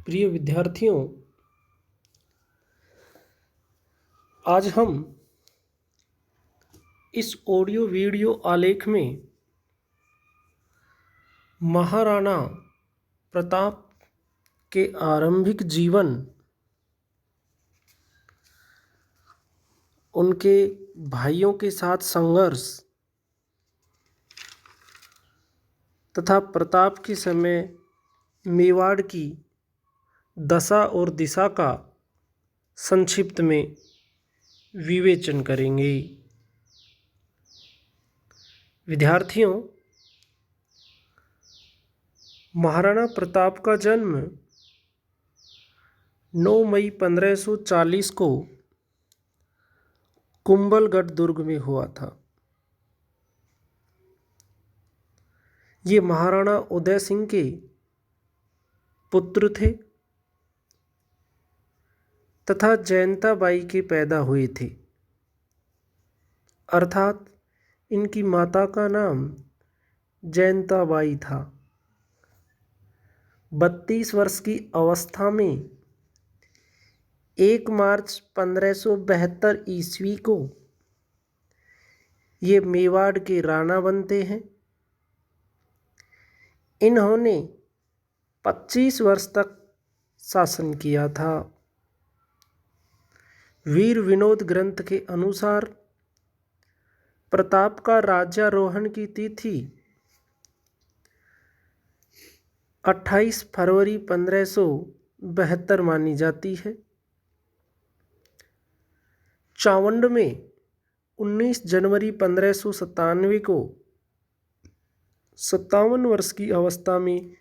प्रिय विद्यार्थियों, आज हम इस ऑडियो वीडियो आलेख में महाराणा प्रताप के आरंभिक जीवन, उनके भाइयों के साथ संघर्ष तथा प्रताप के समय मेवाड़ की दशा और दिशा का संक्षिप्त में विवेचन करेंगे। विद्यार्थियों, महाराणा प्रताप का जन्म 9 मई 1540 को कुंभलगढ़ दुर्ग में हुआ था। ये महाराणा उदय सिंह के पुत्र थे तथा जयंता बाई के पैदा हुए थे, अर्थात इनकी माता का नाम जयंता बाई था। 32 वर्ष की अवस्था में 1 मार्च 1572 ईस्वी को ये मेवाड़ के राणा बनते हैं। इन्होंने 25 वर्ष तक शासन किया था। वीर विनोद ग्रंथ के अनुसार प्रताप का राज्यारोहण की तिथि 28 फरवरी 1572 मानी जाती है। चावंड में 19 जनवरी 1597 को 57 वर्ष की अवस्था में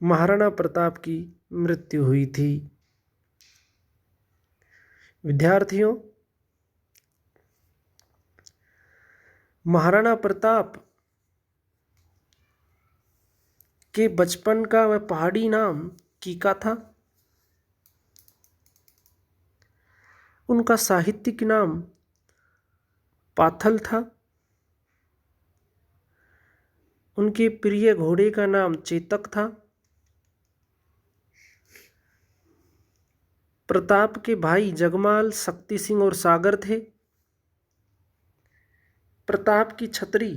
महाराणा प्रताप की मृत्यु हुई थी। विद्यार्थियों, महाराणा प्रताप के बचपन का वह पहाड़ी नाम कीका था। उनका साहित्यिक नाम पाथल था। उनके प्रिय घोड़े का नाम चेतक था। प्रताप के भाई जगमाल, शक्ति सिंह और सागर थे। प्रताप की छतरी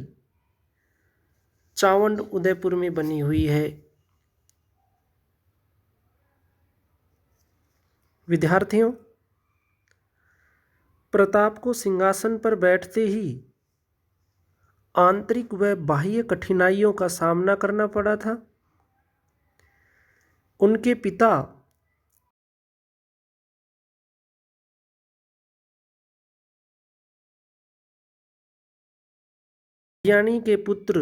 चावंड उदयपुर में बनी हुई है। विद्यार्थियों, प्रताप को सिंहासन पर बैठते ही आंतरिक व बाह्य कठिनाइयों का सामना करना पड़ा था। उनके पिता यानी के पुत्र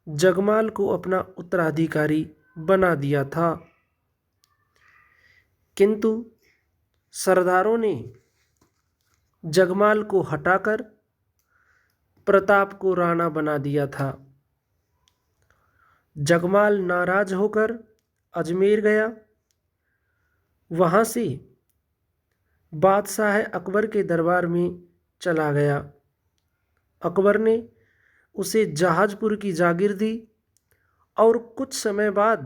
जगमाल को अपना उत्तराधिकारी बना दिया था, किंतु सरदारों ने जगमाल को हटाकर प्रताप को राणा बना दिया था। जगमाल नाराज होकर अजमेर गया। वहां से बादशाह अकबर के दरबार में चला गया। अकबर ने उसे जहाजपुर की जागीर दी और कुछ समय बाद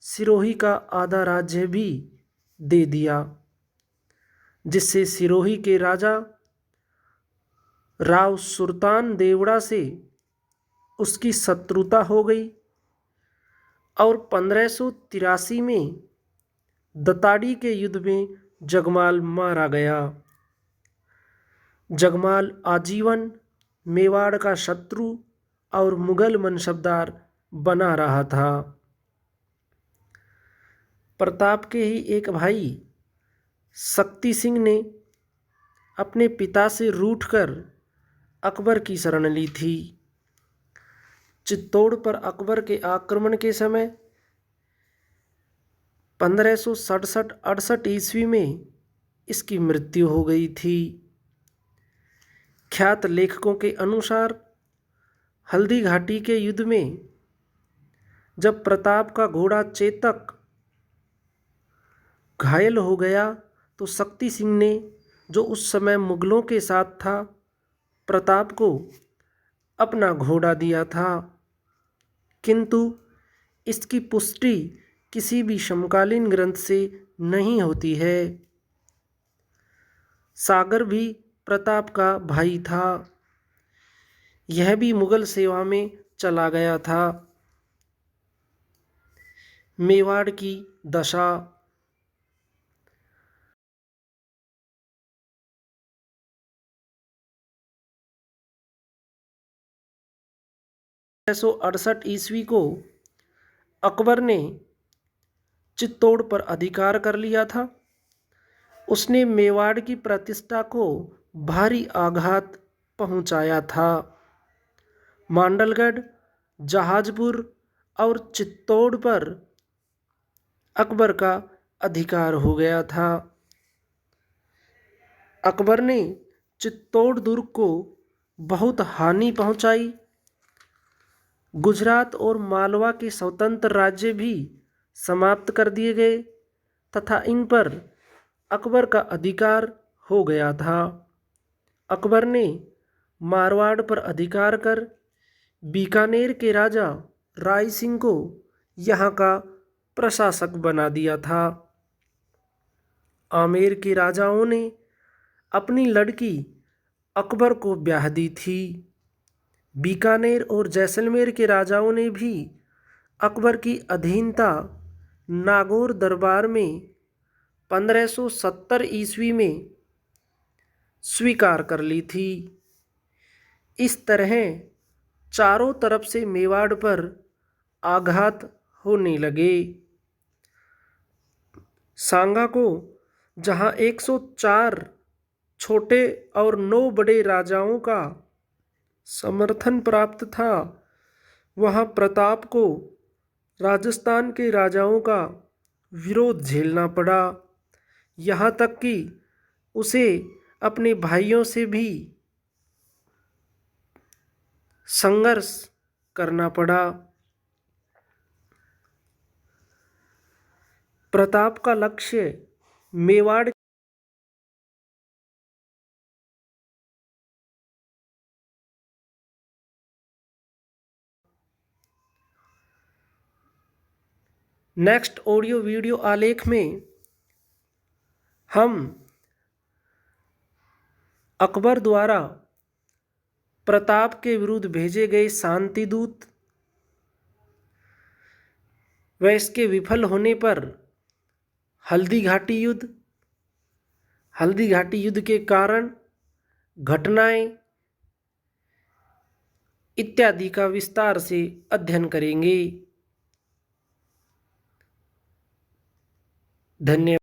सिरोही का आधा राज्य भी दे दिया, जिससे सिरोही के राजा राव सुल्तान देवड़ा से उसकी शत्रुता हो गई और 1583 में दताड़ी के युद्ध में जगमाल मारा गया। जगमाल आजीवन मेवाड़ का शत्रु और मुगल मनसबदार बना रहा था। प्रताप के ही एक भाई शक्ति सिंह ने अपने पिता से रूठकर अकबर की शरण ली थी। चित्तौड़ पर अकबर के आक्रमण के समय 1567-68 ईस्वी में इसकी मृत्यु हो गई थी। ख्यात लेखकों के अनुसार हल्दी घाटी के युद्ध में जब प्रताप का घोड़ा चेतक घायल हो गया तो शक्ति सिंह ने, जो उस समय मुगलों के साथ था, प्रताप को अपना घोड़ा दिया था, किंतु इसकी पुष्टि किसी भी समकालीन ग्रंथ से नहीं होती है। सागर भी प्रताप का भाई था। यह भी मुगल सेवा में चला गया था। मेवाड़ की दशा। 1668 ईस्वी को अकबर ने चित्तौड़ पर अधिकार कर लिया था। उसने मेवाड़ की प्रतिष्ठा को भारी आघात पहुंचाया था। मांडलगढ़, जहाजपुर और चित्तौड़ पर अकबर का अधिकार हो गया था। अकबर ने चित्तौड़ दुर्ग को बहुत हानि पहुंचाई। गुजरात और मालवा के स्वतंत्र राज्य भी समाप्त कर दिए गए तथा इन पर अकबर का अधिकार हो गया था। अकबर ने मारवाड़ पर अधिकार कर बीकानेर के राजा राय सिंह को यहाँ का प्रशासक बना दिया था। आमेर के राजाओं ने अपनी लड़की अकबर को ब्याह दी थी। बीकानेर और जैसलमेर के राजाओं ने भी अकबर की अधीनता नागौर दरबार में 1570 ईस्वी में स्वीकार कर ली थी। इस तरह चारों तरफ से मेवाड़ पर आघात होने लगे। सांगा को जहां 104 छोटे और 9 बड़े राजाओं का समर्थन प्राप्त था, वहां प्रताप को राजस्थान के राजाओं का विरोध झेलना पड़ा। यहाँ तक कि उसे अपने भाइयों से भी संघर्ष करना पड़ा। प्रताप का लक्ष्य मेवाड़ नेक्स्ट ऑडियो वीडियो आलेख में हम अकबर द्वारा प्रताप के विरुद्ध भेजे गए शांति दूत व इसके विफल होने पर हल्दी घाटी युद्ध, हल्दी घाटी युद्ध के कारण, घटनाएं इत्यादि का विस्तार से अध्ययन करेंगे। धन्यवाद।